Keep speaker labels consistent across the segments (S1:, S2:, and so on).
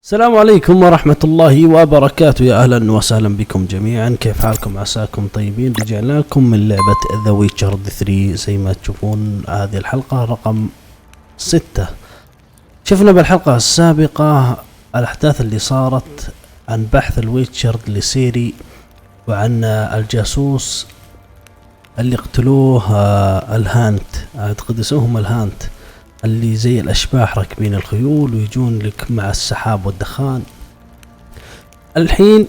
S1: السلام عليكم ورحمة الله وبركاته. يا أهلا وسهلا بكم جميعا، كيف حالكم؟ عساكم طيبين. رجعنا لكم من لعبة ويتشر 3 زي ما تشوفون. هذه الحلقة رقم 6. شفنا بالحلقة السابقة الأحداث اللي صارت عن بحث الويتشر لسيري وعن الجاسوس اللي قتلوه الهانت، أعتقد اسمهم الهانت، اللي زي الأشباح راكبين الخيول ويجون لك مع السحاب والدخان. الحين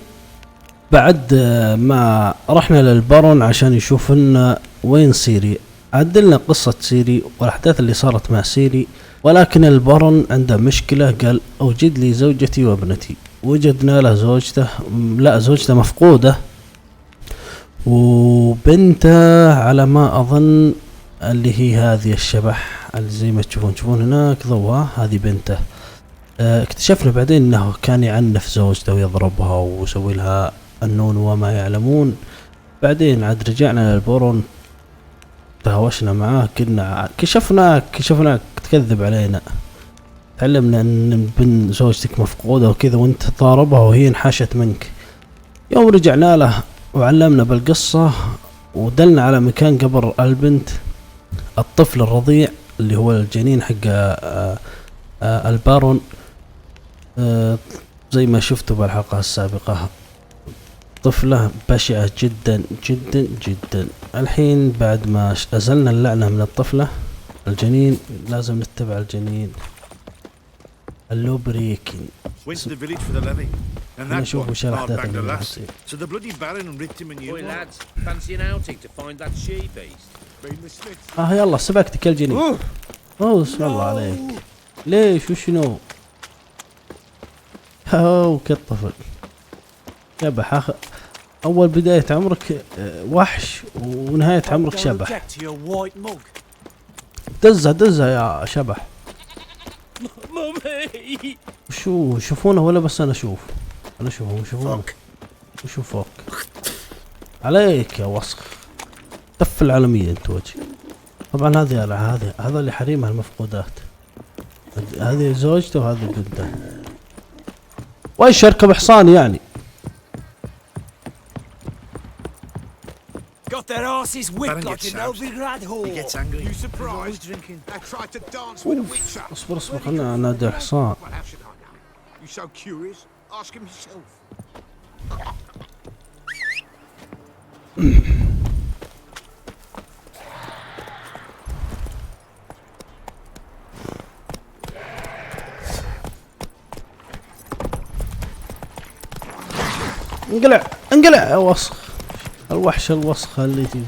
S1: بعد ما رحنا للبارون عشان يشوف لنا وين سيري، عدلنا قصة سيري والأحداث اللي صارت مع سيري، ولكن البارون عنده مشكلة. قال أوجد لي زوجتي وابنتي. وجدنا له زوجته، لا زوجته مفقودة، وبنته على ما أظن اللي هي هذه الشبح اللي زي ما تشوفون هناك ضوها، هذه بنته. اكتشفنا بعدين انه كان يعنف زوجته ويضربها ويسوي لها النون وما يعلمون. بعدين عاد رجعنا للبورون، تهاوشنا معاه، كنا كشفناك تكذب علينا، تعلمنا ان بن زوجتك مفقودة وكذا وانت تضاربها وهي انحاشت منك. يوم رجعنا له وعلمنا بالقصة ودلنا على مكان قبر البنت، الطفل الرضيع اللي هو الجنين حق البارون. زي ما شفتوا بالحلقة السابقة، طفلة بشعة جدا جدا جدا. الحين بعد ما أزلنا اللعنة من الطفلة الجنين، لازم نتبع الجنين اللوبريكين. نشوف وش الأحداث اللي بتصير. يلا سبقتك الجنين. بسم الله عليك. ليش وشنو؟ كالطفل شبح. اول بداية عمرك وحش ونهاية عمرك شبح. دزها يا شبح. شو شوفونه ولا بس انا اشوف؟ انا شوفونه وشوفوك عليك يا وسخ. دف العالمية انت وجهي. طبعا هذا اللي حريمها المفقودات، هذه زوجته وهذه بنته. وايش يركب حصان يعني؟ اصبر خلنا نادي الحصان. انقلع يا وسخ. الوحش الوسخة اللي تجي.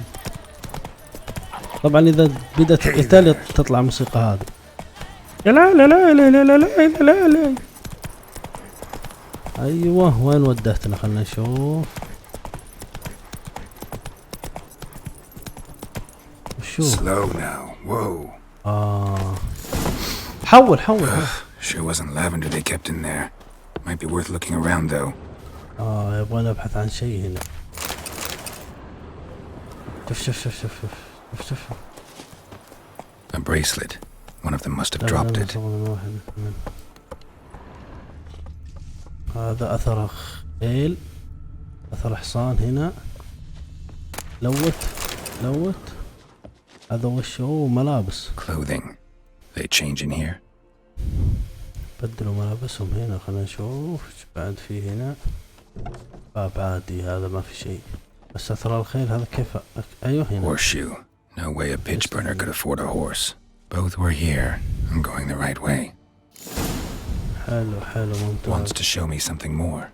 S1: طبعا اذا بدأت القتال تطلع موسيقى هذه. لا لا لا لا لا لا لا لا لا. ايوه وين ودتنا؟ خلنا نشوف. حول
S2: Sure wasn't lavender they kept in there. Might be worth looking around though.
S1: يبغى نبحث عن شيء هنا. شوف.
S2: A bracelet. One of them must have dropped it.
S1: هذا أثر خيل، أثر حصان هنا. لوت. هذا وش هو؟ ملابس.
S2: Clothing. They change in here.
S1: بدلوا ملابسهم هنا. خلنا نشوف ايش بعد في هنا. باب عادي هذا ما في شيء، بس أثر الخيل هذا كيف؟ أيوه هنا.
S2: Horseshoe. No way a pitch burner could afford a horse. Both were here. I'm going the right way.
S1: حلو ممتاز.
S2: Wants to show me something more.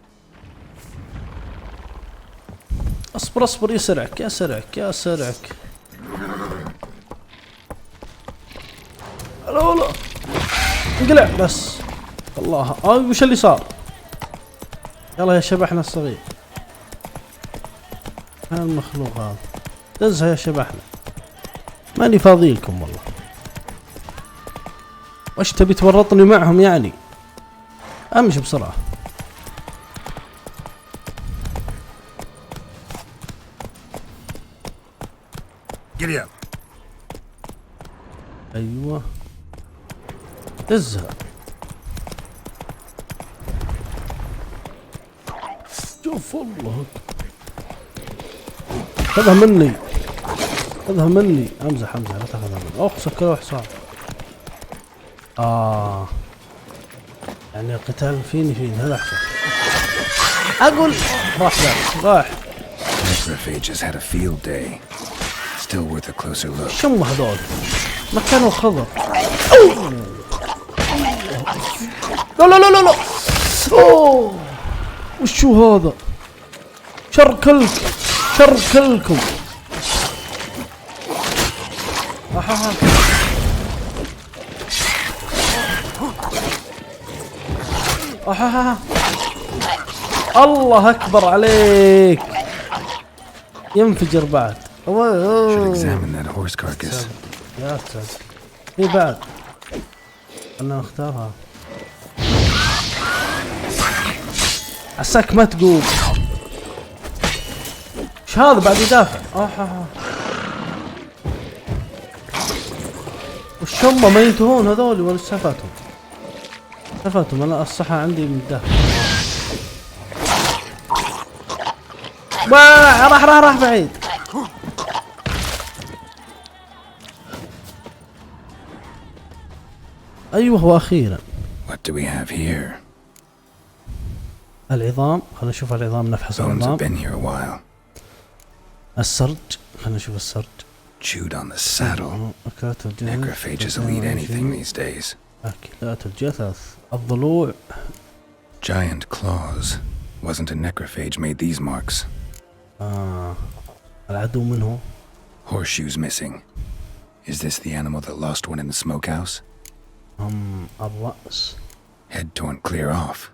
S1: اصبر يسرعك. لا انقلع بس. الله وش اللي صار؟ يلا يا شبحنا الصغير. المخلوق هذا دزها يا شبحنا، ماني فاضي لكم والله. وش تبي تورطني معهم يعني؟ امشي بسرعة. ايوه دزها. شوف والله خذها مني خذها مني. امزح لا تاخذها مني. اخ سكروا حصان. يعني قتال فيني هذا احسن. اقول راح
S2: Necrophages had a field day. Still worth a closer look.
S1: شم هذول ما كانوا خضر. لا اوه وشو هذا؟ شر كلكم. الله اكبر عليك ينفجر بعد.
S2: Should examine that horse carcass.
S1: يا ساتر. ايه بعد انا اختارها. عساك ما تقوم. ايش هذا بعد يدافع؟ وش هم ما ينتهون هذول ولا سفاتهم؟ انا الصحة عندي من الدافع. راح بعيد. ايوه واخيرا.
S2: What do we have here?
S1: العظام. خلينا نشوف العظام. نفحص العظام.
S2: Bones have been here a while.
S1: السرج. خلينا نشوف السرج.
S2: Chewed on the saddle. Necrophages will eat anything these days.
S1: أكلات الجثث. الضلوع.
S2: Giant claws. Wasn't a necrophage made these marks.
S1: العدو منه.
S2: Horseshoes missing. Is this the animal that lost one in the smokehouse?
S1: الرأس.
S2: Head torn clear off.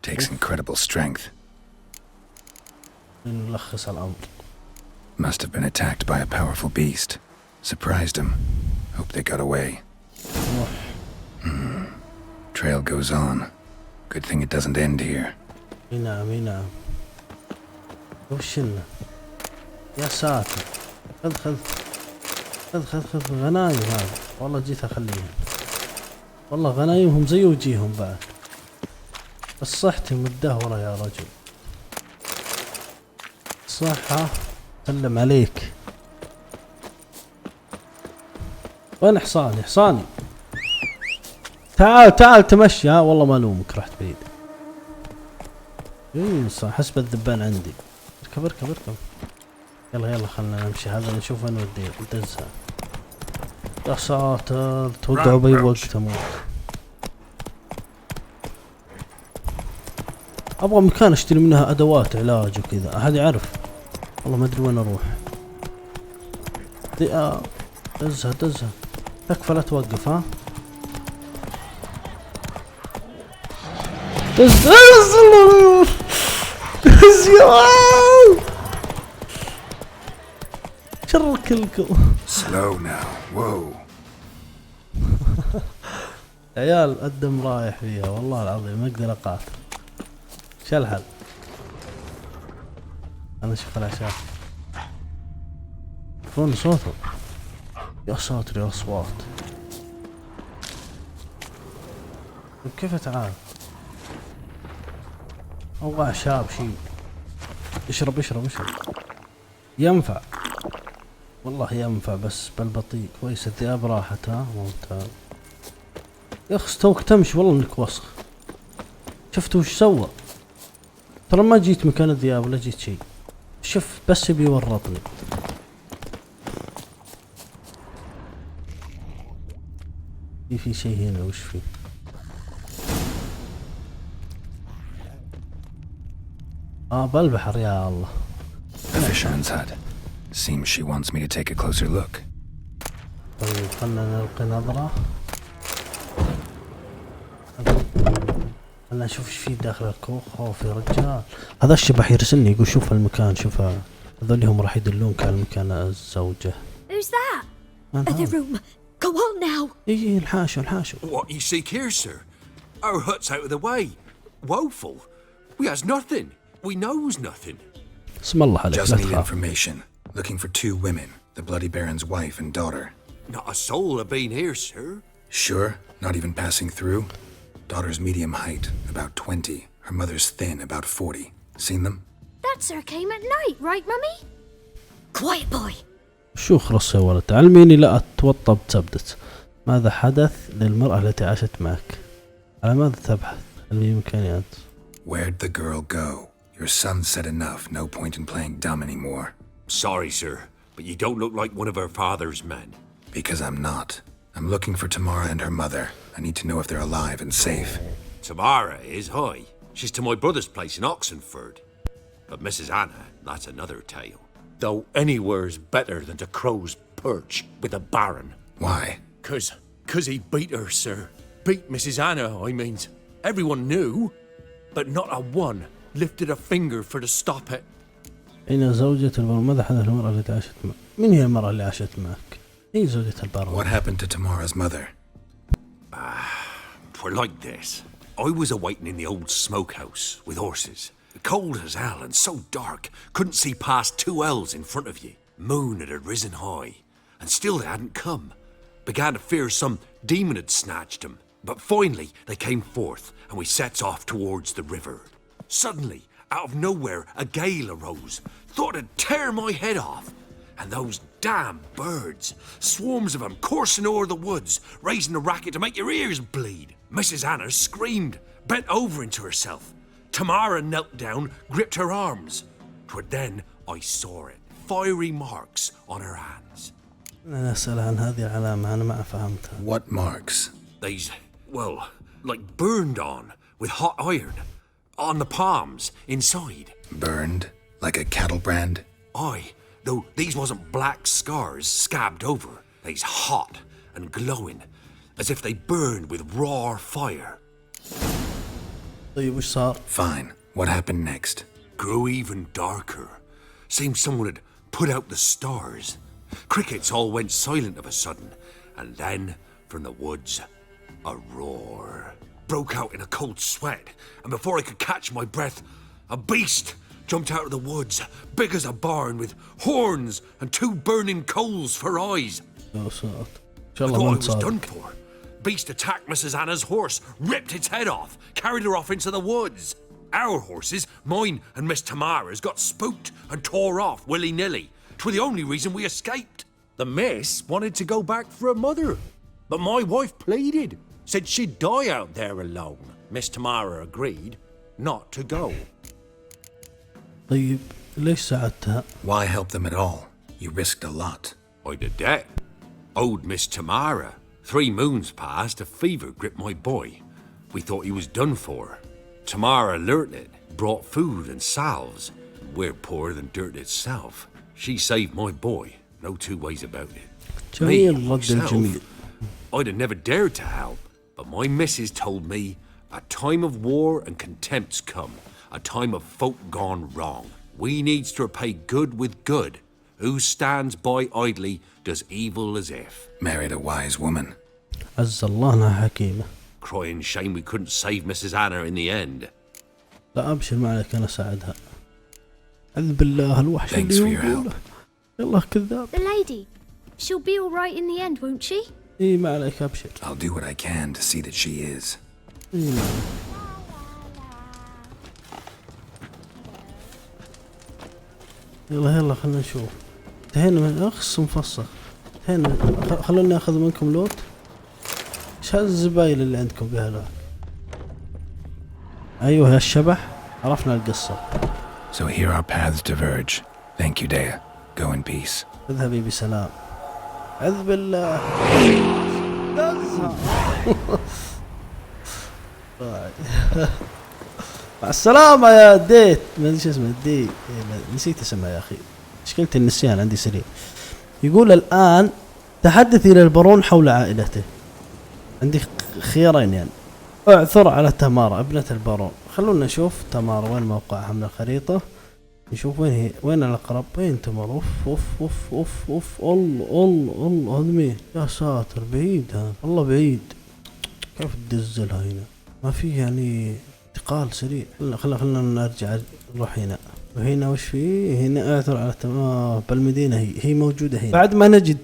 S2: Takes incredible strength.
S1: نلخص الأمر.
S2: Must have been attacked by a powerful beast. Surprised them. Hope they got away. Trail goes on. Good thing it doesn't end here.
S1: نعم. وشلنا يا ساتر. خذ غنايم هذا. والله جيت اخليهم. والله غنايمهم زي وجيهم بعد. بس صحتي متدهورة يا رجل. صحة سلم عليك. وين حصاني؟ تعال تمشي. والله ما الومك رحت بعيد. صح حسب الذبان عندي. اركب. يلا خلنا نمشي. هذا نشوف وين وديه. ندزها. يا ساتر توقعوا بأي وقت اموت. ابغى مكان اشتري منها ادوات علاج وكذا. هذه عرف. والله ما ادري وين اروح. دزها تكفى لا توقف. دز شر كلكم.
S2: Slow now. Whoa.
S1: عيال الدم رايح فيها والله العظيم ما اقدر اقاتل. شو الحل؟ انا اشوف العشاء. فون صوتهم. يا ساتر يا اصوات. كيف تعال؟ او اعشاب شيء. اشرب. ينفع والله ينفع بس بالبطيء. كويس الذئاب راحت. ممتاز. يا اخي توك تمشي والله انك وسخ. شفتوا وش سوى؟ ترى ما جيت مكان الذئاب ولا جيت شيء. شوف بس بيورطني. في شيء هنا. وش فيه؟ بالبحر يا الله.
S2: The fisherman's hut. Seems she wants me to take a closer look.
S1: طيب خلنا نلقي نظرة. خلنا نشوف ايش في داخل الكوخ. في رجال. هذا الشبح يرسلني يقول شوف المكان. شوف هذول هم راح يدلونك على مكان الزوجة.
S3: Who's that? The room. Go on now.
S1: ايه الحاشو.
S4: What you seek here, sir? Our hut's out of the way. Woeful. We has nothing. We knows nothing.
S1: اسم الله عليك.
S2: Just
S1: لا
S2: need
S1: تخاف.
S2: information. Looking for 2 women. The Bloody Baron's wife and daughter.
S4: Not a soul have been here, sir.
S2: Sure? Not even passing through? Daughter's medium height, about 20. Her mother's thin, about 40. Seen them?
S3: Dad, sir, came at night, right, Mummy? Quiet, boy.
S1: شو خرص يا ولد؟ علميني لا أتوطى بتبدت. ماذا حدث للمرأة التي عاشت معك؟ على ماذا تبحث؟ هل بإمكاني أنت؟
S2: Where'd the girl go? Your son said enough. No point in playing dumb anymore.
S4: Sorry, sir, but you don't look like one of her father's men.
S2: Because I'm not. I'm looking for Tamara and her mother. I need to know if they're alive and safe.
S4: Tamara is, hi. She's to my brother's place in Oxenford. But Mrs. Anna, that's another tale. Though anywhere's better than to Crow's Perch with a baron.
S2: Why?
S4: 'Cause he beat her, sir. Beat Mrs. Anna, I means. Everyone knew, but not a one lifted a finger for to stop it.
S1: أين زوجة البارون؟ ماذا حدث للمرأة التي عاشت معك؟ من هي المرأة اللي عاشت معك؟ هي زوجة البارون.
S2: What happened to Tamara's mother?
S4: Twere like this. I was awaiting in the old smokehouse with horses. Cold as hell and so dark, couldn't see past 2 ells in front of you. Moon had risen high, and still they hadn't come. Began to fear some demon had snatched them. But finally they came forth, and we sets off towards the river. Suddenly, out of nowhere, a gale arose. Thought it'd tear my head off. And those damn birds, swarms of them coursing o'er the woods, raising a racket to make your ears bleed. Mrs. Anna screamed, bent over into herself. Tamara knelt down, gripped her arms. 'Twere then I saw it, fiery marks on her hands.
S1: أنا أسأل عن هذه العلامة، أنا ما فهمتها.
S2: What marks?
S4: They's, well, like burned on with hot iron. On the palms, inside.
S2: Burned? Like a cattle brand?
S4: Aye, though these wasn't black scars scabbed over. They's hot and glowing, as if they burned with raw fire.
S1: طيب وش صار؟
S2: Fine. What happened next?
S4: Grew even darker. Seemed someone had put out the stars. Crickets all went silent of a sudden, and then, from the woods, a roar. Broke out in a cold sweat, and before I could catch my breath, a beast jumped out of the woods, big as a barn, with horns and 2 burning coals for eyes.
S1: يا ساتر. إن
S4: I
S1: شاء الله
S4: thought
S1: ما
S4: I was
S1: نصادف.
S4: done for. Beast attacked Mrs. Anna's horse, ripped its head off, carried her off into the woods. Our horses, mine and Miss Tamara's, got spooked and tore off willy-nilly. 'Twere the only reason we escaped. The miss wanted to go back for her mother, but my wife pleaded, said she'd die out there alone. Miss Tamara agreed not to go.
S1: طيب ليش ساعدتها؟
S2: Why help them at all? You risked a lot.
S4: I'd a debt. Owed Miss Tamara. 3 moons passed, a fever gripped my boy. We thought he was done for. Tamara learnt it, brought food and salves. We're poorer than dirt itself. She saved my boy, no 2 ways about it.
S1: جميل رد
S4: myself,
S1: الجميل.
S4: I'd have never dared to help, but my missus told me a time of war and contempt's come, a time of folk gone wrong. We needs to repay good with good. Who stands by idly does evil as if.
S2: Married a wise woman.
S1: عز الله انها حكيمة.
S4: Crying shame we couldn't save Mrs. Anna in the end.
S1: لا أبشر ما عليك، أنا أساعدها. أعوذ بالله الوحش
S2: Thanks
S1: اللي
S2: for your
S1: يقوله. يلا كذاب.
S3: The lady. She'll be all right in the end, won't she?
S1: إيه ما عليك أبشر.
S2: I'll do what I can to see that she is.
S1: إيه ما عليك. يلا خلنا نشوف. انتهينا من أخص مفسخ. انتهينا. خلوني أخذ منكم لوت. إيش هالزبايل اللي عندكم بهذا؟ أيوه يا الشبح، عرفنا القصة.
S2: So here our paths diverge. Thank you, Dea. Go in peace.
S1: اذهبي بسلام. أعوذ بالله. مع السلامة يا ديت. ما ادري شو اسمه دي، نسيت اسمها يا أخي. مشكلة النسيان عندي سريع. يقول الآن تحدثي للبارون حول عائلته. عندي خيارين يعني. اعثر على تمارا ابنة البارون. خلونا نشوف تمارا وين موقعها من الخريطة. نشوف وين هي، وين الأقرب. وين تمارا؟ اوف الله هذا مين؟ يا ساتر بعيد هذا، والله بعيد. كيف تدزلها هنا؟ ما في يعني انتقال سريع. خلنا نرجع نروح هنا. وهنا وش في؟ هنا اعثر على تمارا بالمدينة. هي موجودة هنا. بعد ما نجد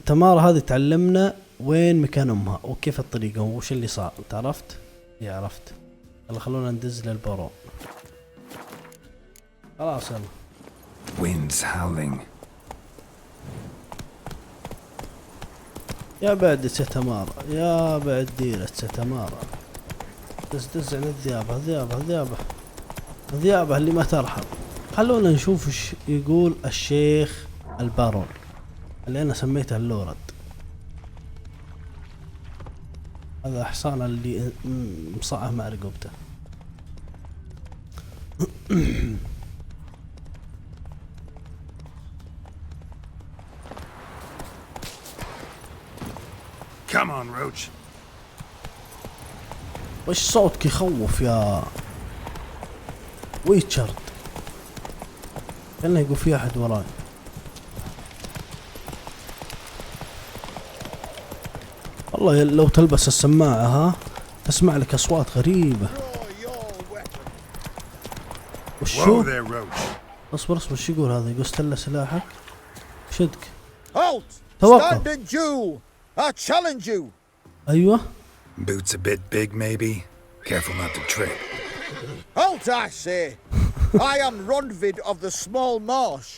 S1: تمارا هذه تعلمنا وين مكان امها وكيف الطريقة وش اللي صار. انت عرفت؟ يا عرفت. يلا خلونا ندز للبارون. خلاص يلا.
S2: Winds howling.
S1: يا بعد ستمارة، يا بعد ديرة ستمارة. دز عن الذيابة، الذيابة اللي ما ترحم. خلونا نشوف ايش يقول الشيخ البارون اللي انا سميته اللورد. هذا حصان اللي مصعه مع رقبته.
S2: Come on, Roach.
S1: وش صوتك يخوف يا ويتشر؟ كأنه يقول في احد وراي. والله لو تلبس السماعة ها تسمع لك اصوات غريبة. وشو؟ اصبر وش يقول هذا؟ يقول استل سلاحك شدك. توقف.
S5: I challenge you.
S1: ايوه.
S2: Boots a bit big, maybe. Careful not to trip.
S5: Halt, I say. I am Ronvid of the Small Marsh,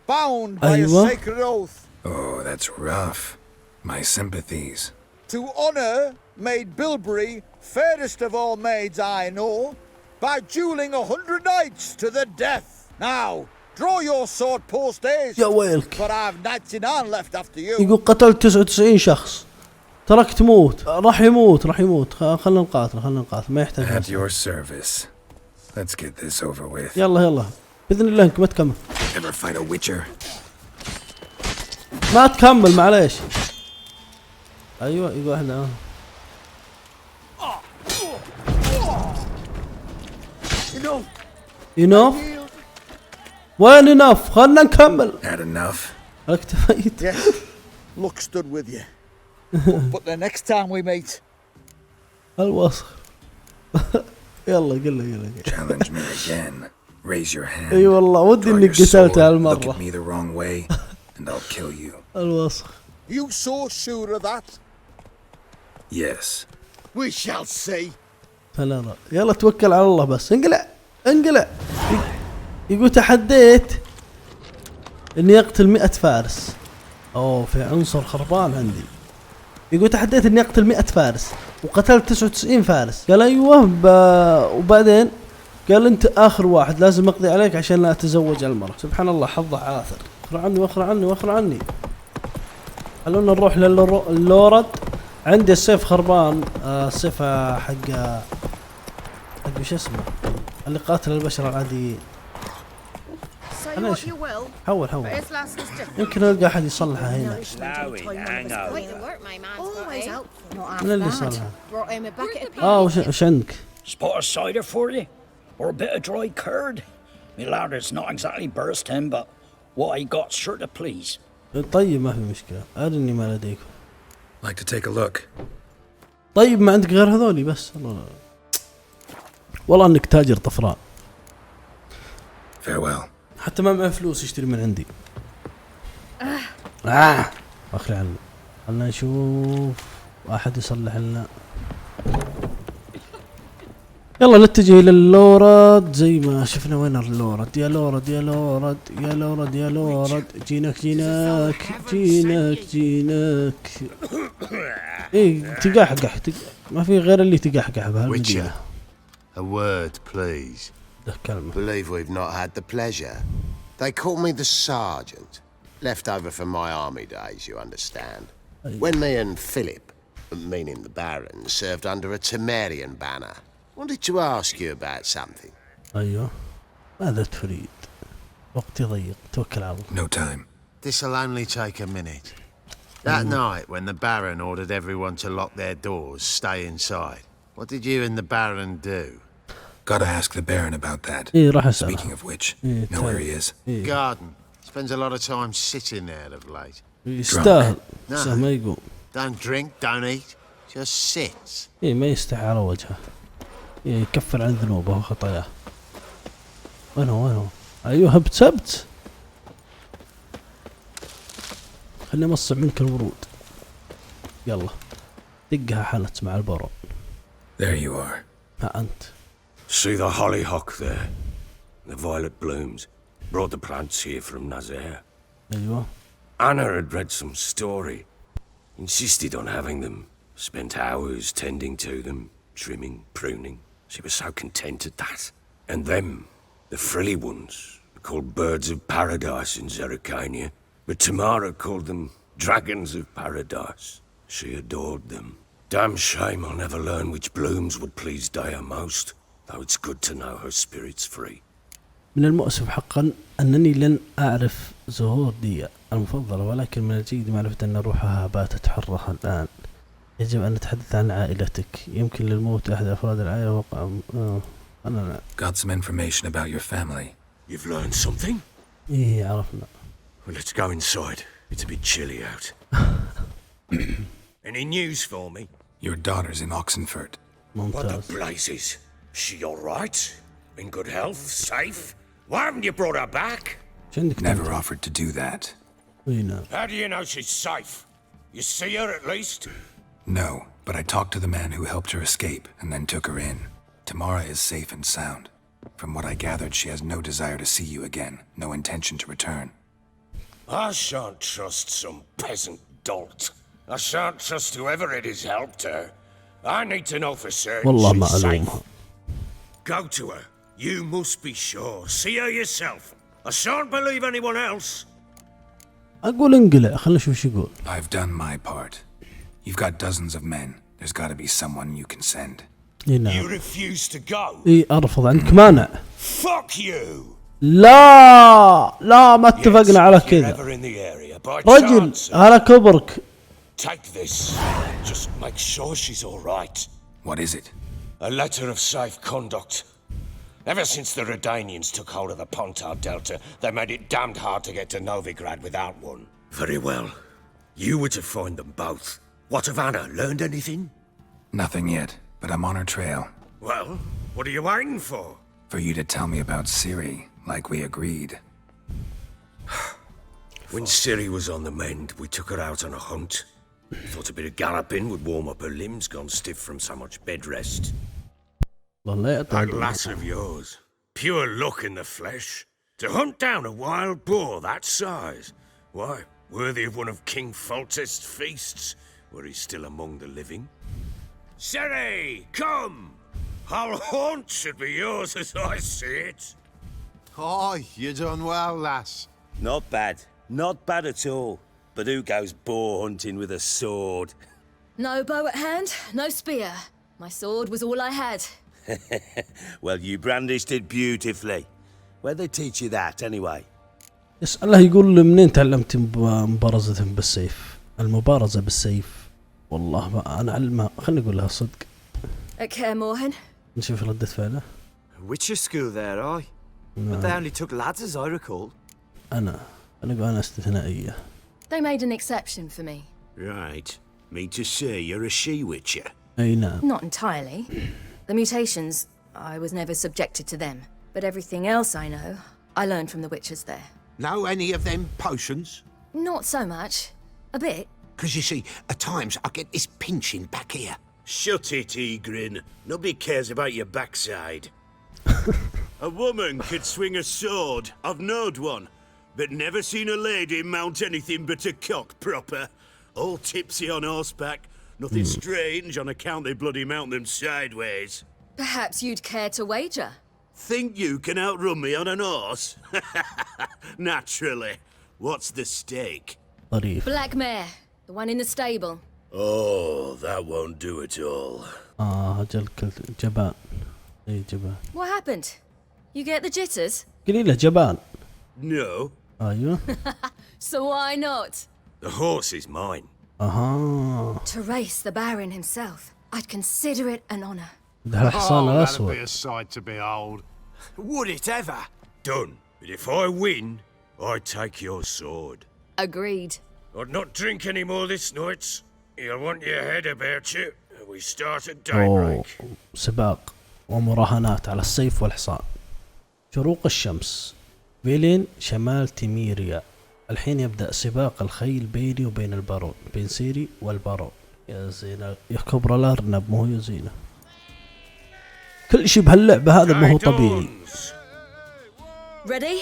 S5: bound by a sacred oath.
S2: Oh, that's rough. My sympathies.
S5: To honor Maid Bilberry, fairest of all maids I know, by dueling 100 knights to the death. Now, draw your sword post haste.
S1: يا ويلك.
S5: But I have 99 left after you.
S1: يقول قتلت 99 شخص. ترك تموت. راح يموت. خلنا نقاتل ما يحتاج.
S2: At your service. Let's get this over with.
S1: يلا بإذن الله انك ما تكمل.
S2: Ever fight a witcher?
S1: ما تكمل معليش. ايوه يقول احنا enough. وين enough؟ خلنا نكمل.
S2: Had enough.
S1: اكتفيت.
S5: Yes. Luck stood with you. But the next time we meet.
S1: الوسخ. يلا قل.
S2: Challenge me again. Raise your hand.
S1: اي والله ودي انك قتلته هالمرة.
S2: Look at me the wrong way and I'll kill you.
S1: الوسخ.
S5: You so sure of that?
S2: Yes.
S5: We shall see.
S1: فلا يلا توكل على الله بس. انقلع. يقول تحديت اني اقتل 100 فارس. اوه في عنصر خربان عندي. يقول تحديت اني اقتل 100 فارس وقتلت 99 فارس. قال ايوه وبعدين قال انت اخر واحد لازم اقضي عليك عشان لا اتزوج المرأة. سبحان الله حظه عاثر. واخر عني. خلونا نروح للورد. عندي السيف خربان. السيف حق وش اسمه اللي قاتل البشر العاديين. حول يمكن القى احد يصلحها هنا. من اللي يصلحها؟ وش عندك؟
S6: Spot of cider for you, or a bit of dry curd. My ladder's not exactly bursting, but what I got's sure to please.
S1: طيب ما في مشكلة. أرني ما لديكم.
S2: Like to take a look.
S1: طيب ما عندك غير هذولي بس. والله انك تاجر طفران.
S2: Farewell.
S1: حتى ما معه فلوس يشتري من عندي. اخلي عنه. خلنا نشوف واحد يصلح لنا. يلا نتجه الى اللورد زي ما شفنا. وين اللورد؟ يا لورد جينك. ايه تقحقح. ما في غير اللي تقحقح بهالمدينة.
S7: A word, please. Believe we've not had the pleasure. They call me the sergeant. Left over from my army days, you understand. When me and Philip, meaning the Baron, served under a Temerian banner. Wanted to ask you about something.
S1: أيوه. ماذا تريد؟ وقتي ضيق. توكل على الله.
S2: No time.
S7: This'll only take a minute. That night when the Baron ordered everyone to lock their doors, stay inside. What did you and the Baron do?
S2: Gotta ask the Baron about that.
S1: راح أسأله.
S2: Speaking of which, know where he is.
S7: Garden. Spends a lot of time sitting there of late.
S1: يستاهل. ما يقوم.
S7: Don't drink, don't eat. Just sits.
S1: ما يستحي على وجهه. يكفر عن ذنوبه وخطاياه. وين هو؟ ايوه هبت. خليني امصع منك الورود. يلا دقها حلت مع البارون.
S2: There you are.
S1: ها انت.
S4: See the hollyhock there? the violet blooms. Brought the plants here from Nazaire.
S1: أيوة.
S4: Anna had read some story. Insisted on having them. Spent hours tending to them, trimming, pruning. She was so content at that. And them, the frilly ones, were called birds of paradise in Zerrikania. But Tamara called them dragons of paradise. She adored them. Damn shame I'll never learn which blooms would please Daya most. Though it's good to know her spirit's free.
S1: من المؤسف حقا أنني لن أعرف زهور دي المفضلة، ولكن من الجيد معرفة أن روحها باتت حرة الآن. يجب أن نتحدث عن عائلتك. يمكن للموت أحد أفراد العائلة وقع أنا
S2: Got some information about your family.
S4: You've learned something?
S1: إيه عرفنا.
S4: Well, let's go inside. It's a bit chilly out. Any news for me?
S2: Your daughter's in Oxenford.
S4: What the
S1: ممتاز.
S4: blazes? She all right? In good health? Safe? Why haven't you brought her back?
S1: عندك
S2: Never offered to do that.
S1: إيه نعم.
S4: How do you know she's safe? You see her at least?
S2: No, but I talked to the man who helped her escape and then took her in. Tamara is safe and sound. From what I gathered, she has no desire to see you again, no intention to return.
S4: I shan't trust some peasant dolt. I shan't trust whoever it is helped her. I need to know for certain
S1: والله ما
S4: she's safe.
S1: ألومها.
S4: Go to her. You must be sure. See her yourself. I shan't believe anyone else.
S1: أقول انقلع خلنا نشوف شو يقول.
S2: I've done my part. You've got dozens of men. There's got to be someone you can send.
S1: إيه
S4: You
S1: نعم.
S4: refuse to go?
S1: إيه أرفض، عندك مانع؟
S4: Fuck you!
S1: لا ما اتفقنا على
S4: Yes, if you're
S1: كذا.
S4: ever in the area, by
S1: رجل
S4: chance,
S1: على كبرك.
S4: take this. Just make sure she's all right.
S2: What is it?
S4: A letter of safe conduct. Ever since the Redanians took hold of the Pontar Delta, they made it damned hard to get to Novigrad without one. Very well. You were to find them both. What of Anna? Learned anything?
S2: Nothing yet, but I'm on her trail.
S4: Well, what are you waiting for?
S2: For you to tell me about Ciri, like we agreed.
S4: When Ciri was on the mend, we took her out on a hunt. Thought a bit of galloping would warm up her limbs, gone stiff from so much bed rest.
S1: والله
S4: That
S1: يعطيك.
S4: lass of yours, pure luck in the flesh. To hunt down a wild boar that size, why, worthy of one of King Foltest's feasts, were he still among the living. Ciri, come! Our haunt should be yours as I see it.
S8: Aye, you done well, lass.
S9: Not bad. Not bad at all. But who goes boar hunting with a sword?
S3: No bow at hand, no spear. My sword was all I had.
S9: Well, you brandished it beautifully. Where'd they teach you that, anyway?
S1: يسأله يقول له منين تعلمت مبارزة بالسيف؟ المبارزة بالسيف. والله ما أنا علمها، خلينا نقول لها صدق.
S3: At Kaer Morhen.
S1: نشوف ردة فعله.
S10: Witcher school there, aye. But they only took lads as I recall.
S1: أنا أقول أنا استثنائية.
S3: They made an exception for me.
S4: Right. Mean to say you're a she-witcher?
S1: أي نعم.
S3: Not entirely. The mutations, I was never subjected to them. But everything else I know, I learned from the witchers there.
S5: Know any of them potions?
S3: Not so much. A bit.
S5: 'Cause you see, at times I get this pinching back here.
S9: Shut it, Egrin. Nobody cares about your backside. A woman could swing a sword. I've knowed one. But never seen a lady mount anything but a cock proper. All tipsy on horseback. Nothing strange on account they bloody mount them sideways.
S3: Perhaps you'd care to wager.
S9: Think you can outrun me on an horse? Naturally. What's the stake?
S1: ظريف.
S3: Black mare. The one in the stable.
S9: Oh, that won't do it all.
S1: أجل جبان. إيه جبان.
S3: What happened? You get the jitters?
S1: قليلة جبان.
S9: No.
S1: أيوه.
S3: So why not?
S4: The horse is mine.
S1: أها.
S3: To race the Baron himself. I'd consider it an honor.
S1: ده الحصان
S8: that'd be
S1: الأسود.
S8: a sight to behold.
S10: Would it ever?
S4: Done. But if I win, I take your sword.
S3: Agreed.
S4: I'd not drink any more this night. You'll want your head about you. We start at
S1: أوه.
S4: daybreak.
S1: سباق ومراهنات على السيف والحصان. شروق الشمس. فيلين شمال تيميريا. الحين يبدأ سباق الخيل بيني وبين البارون، بين سيري والبارون. يا زينة يا كبر الأرنب، مو هي زينة. كل شيء بهاللعبة هذا ما هو طبيعي.
S3: Ready?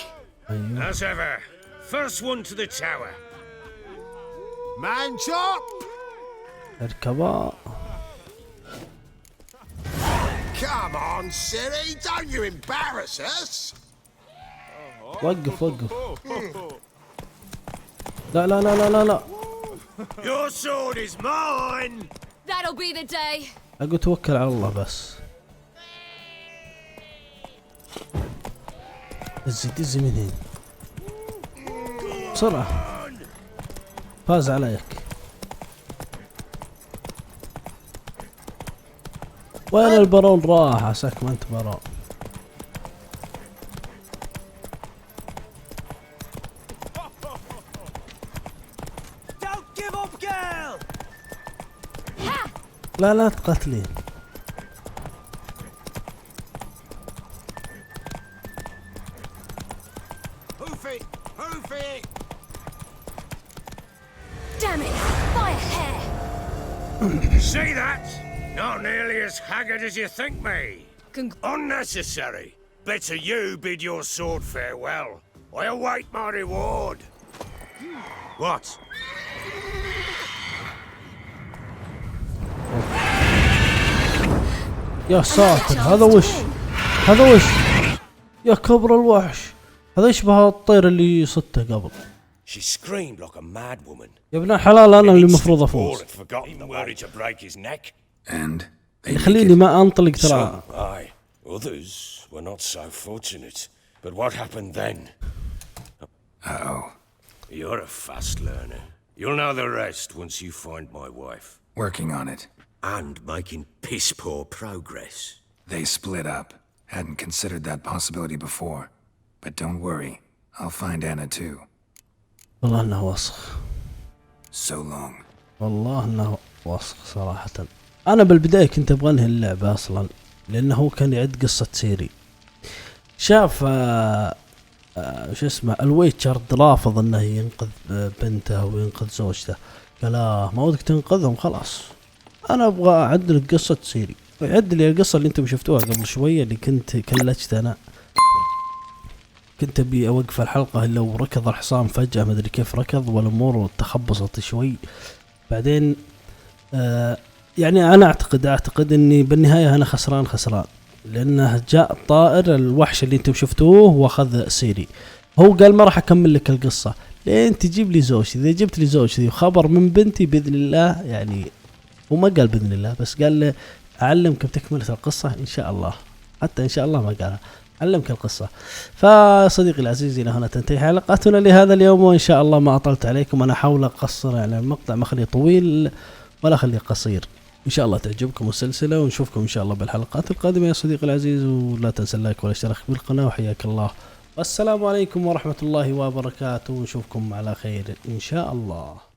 S9: As ever. First one to the tower.
S8: Man chop!
S1: اركبا.
S7: Come on, Siri, don't you embarrass us!
S1: وقف. لا لا لا لا لا لا.
S9: Your sword is mine!
S3: That'll be the day.
S1: أقول توكل على الله بس. دزي من هنا. بسرعة. فاز عليك. وين البارون راح؟ عساك ما انت بارون. لا تقتلين.
S7: Hoof it!
S3: Damn it! By a hair!
S9: See that? Not nearly as haggard as you think me. Unnecessary. Better you bid your sword farewell. I await my reward. What?
S1: يا ساتر هذا وش يا كبر الوحش. هذا يشبه الطير اللي صدته قبل.
S4: She screamed like a mad woman.
S1: يا ابن الحلال انا اللي المفروض افوز.
S2: And they
S1: خليني ما انطلق ترى.
S4: Aye, others were not so fortunate. But what happened then?
S2: Uh-oh.
S4: You're a fast learner. You'll know the rest once you find my wife.
S2: Working on it.
S4: And making piss-poor progress.
S2: They split up. Hadn't considered that possibility before. But don't worry. I'll find Anna too.
S1: والله انه وسخ.
S2: So long.
S1: والله انه وسخ صراحة. انا بالبداية كنت ابغى انهي اللعبة اصلا لانه هو كان يعد قصة سيري. شاف شو اسمه الويتشر رافض انه ينقذ بنته وينقذ زوجته. قال ما ودك تنقذهم خلاص. انا ابغى اعدل قصة سيري ويعدل لي القصة اللي انتم شفتوها قبل شوية اللي كنت كلجت انا. كنت ابي اوقف الحلقة الا وركض الحصان فجأة ما ادري كيف ركض والامور تخبصت شوي. بعدين يعني انا اعتقد اني بالنهاية انا خسران لانه جاء الطائر الوحش اللي انتم شفتوه واخذ سيري. هو قال ما راح اكمل لك القصة لين تجيب لي زوجتي. اذا جبت لي زوجتي وخبر من بنتي باذن الله يعني وما قال باذن الله بس قال اعلمك بتكملة القصة ان شاء الله. حتى ان شاء الله ما قالها علمك القصة. فصديقي العزيز إلى هنا تنتهي حلقتنا لهذا اليوم وإن شاء الله ما أطلت عليكم. أنا أحاول أقصر يعني المقطع ما أخليه طويل ولا أخليه قصير. إن شاء الله تعجبكم السلسلة ونشوفكم إن شاء الله بالحلقات القادمة يا صديقي العزيز. ولا تنسى اللايك والاشتراك بالقناة وحياك الله. والسلام عليكم ورحمة الله وبركاته ونشوفكم على خير إن شاء الله.